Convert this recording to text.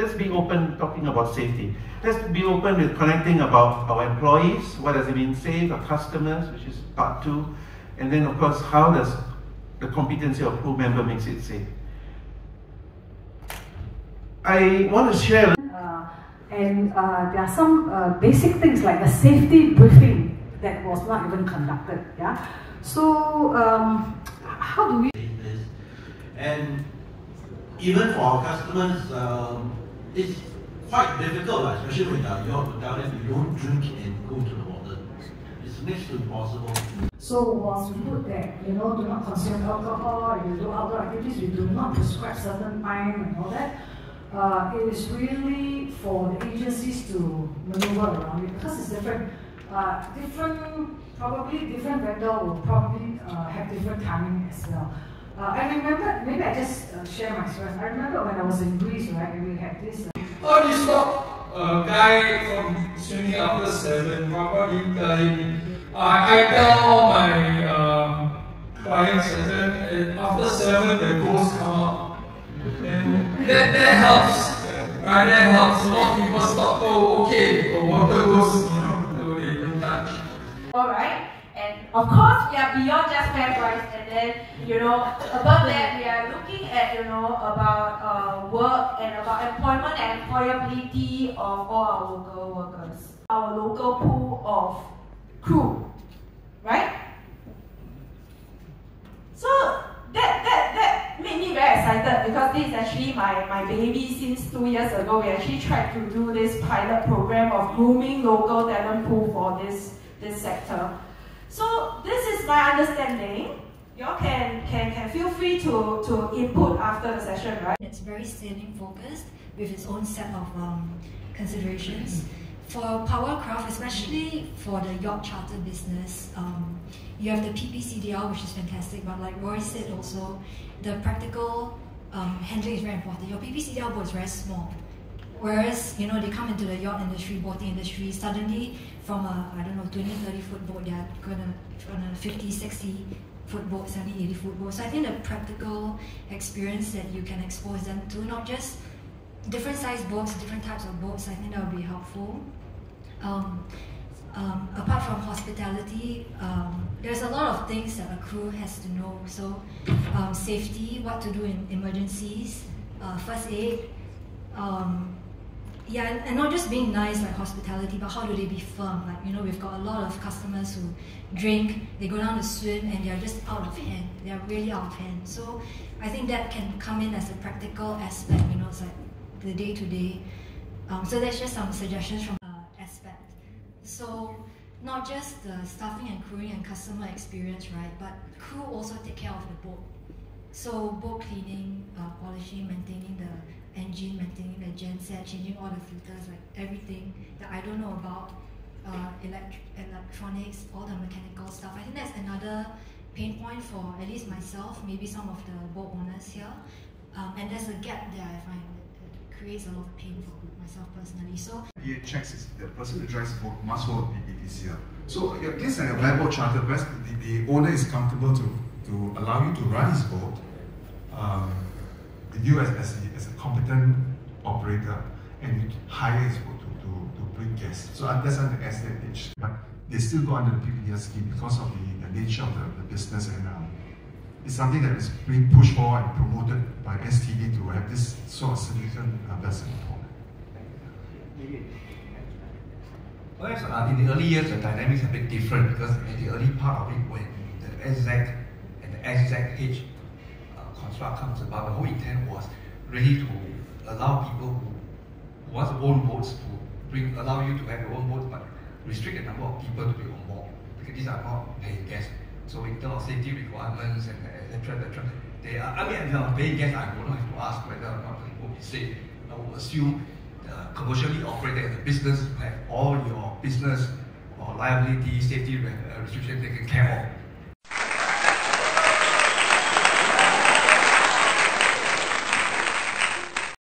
Let's be open talking about safety. Let's be open with connecting about our employees, what does it mean safe, our customers, which is part 2, and then of course how does the competency of crew member makes it safe. I want to share there are some basic things like a safety briefing that was not even conducted. Yeah. So how do we? And even for our customers, it's quite difficult, especially when you have to tell them you don't drink and go to the water. It's next to impossible. So was we put that, do not consume alcohol, you do outdoor activities, you do not prescribe certain time and all that. It is really for the agencies to maneuver around it because it's different. Probably different vendor will probably have different timing as well. I remember, maybe I just share my experience. I remember when I was in Greece, right, and we had this. How do you stop a guy from swimming after 7? What do you tell him? I tell all my clients that after 7 the ghosts come up. And that helps. Right, that helps. A lot of people stop. Oh, okay, the water goes, they don't touch. Alright, and of course we are beyond just FairPrice, and then above that we are looking at about work and about employment and employability of all our local workers, our local pool of crew, right? So that made me very excited because this is actually my baby since 2 years ago. We actually tried to do this pilot program of grooming local talent pool for this sector. So this is my understanding. You all can feel free to input after the session, right? It's very sailing focused with its own set of considerations. For powercraft, especially for the yacht charter business, you have the PPCDL, which is fantastic, but like Roy said also, the practical handling is very important. Your PPCDL boat is very small. Whereas, they come into the yacht industry, boating industry, suddenly from a, 20, 30 foot boat, they're going to on a 50, 60 foot boat, 70, 80 foot boat. So I think the practical experience that you can expose them to, not just different size boats, different types of boats, I think that would be helpful. Apart from hospitality, there's a lot of things that a crew has to know. So safety, what to do in emergencies, first aid, and not just being nice like hospitality, but how do they be firm? Like, we've got a lot of customers who drink, they go down to swim, and they're just out of hand. They're really out of hand. So I think that can come in as a practical aspect, it's like the day-to-day. So that's just some suggestions from aspect. So not just the staffing and crewing and customer experience, right? But crew also take care of the boat. So boat cleaning, polishing, maintaining the engine, maintaining the genset, changing all the filters, like everything that I don't know about, electronics, all the mechanical stuff. I think that's another pain point for at least myself, maybe some of the boat owners here. And there's a gap there, I find it creates a lot of pain for myself personally. So MPA checks is the person who drives the boat must hold PPCL. So this is a bareboat charter, the owner is comfortable to allow you to run his boat. You as a competent operator, and you hire his boat to bring guests. So that's under the SDH, but they still go under the PPDL scheme because of the nature of the business, and it's something that is being pushed for and promoted by STD to have this sort of significant vessel component. Well, in the early years, the dynamics are a bit different because in the early part of it, when the SZ and the SZH construct comes about, the whole intent was really to allow people who want to own boats to allow you to have your own boat, but restrict the number of people to be on board, because these are not paying guests. So in terms of safety requirements and etc., they are, paying guests, I would not have to ask whether or not it will be safe. I would assume commercially operated as a business, you have all your business or liability, safety restrictions taken care of.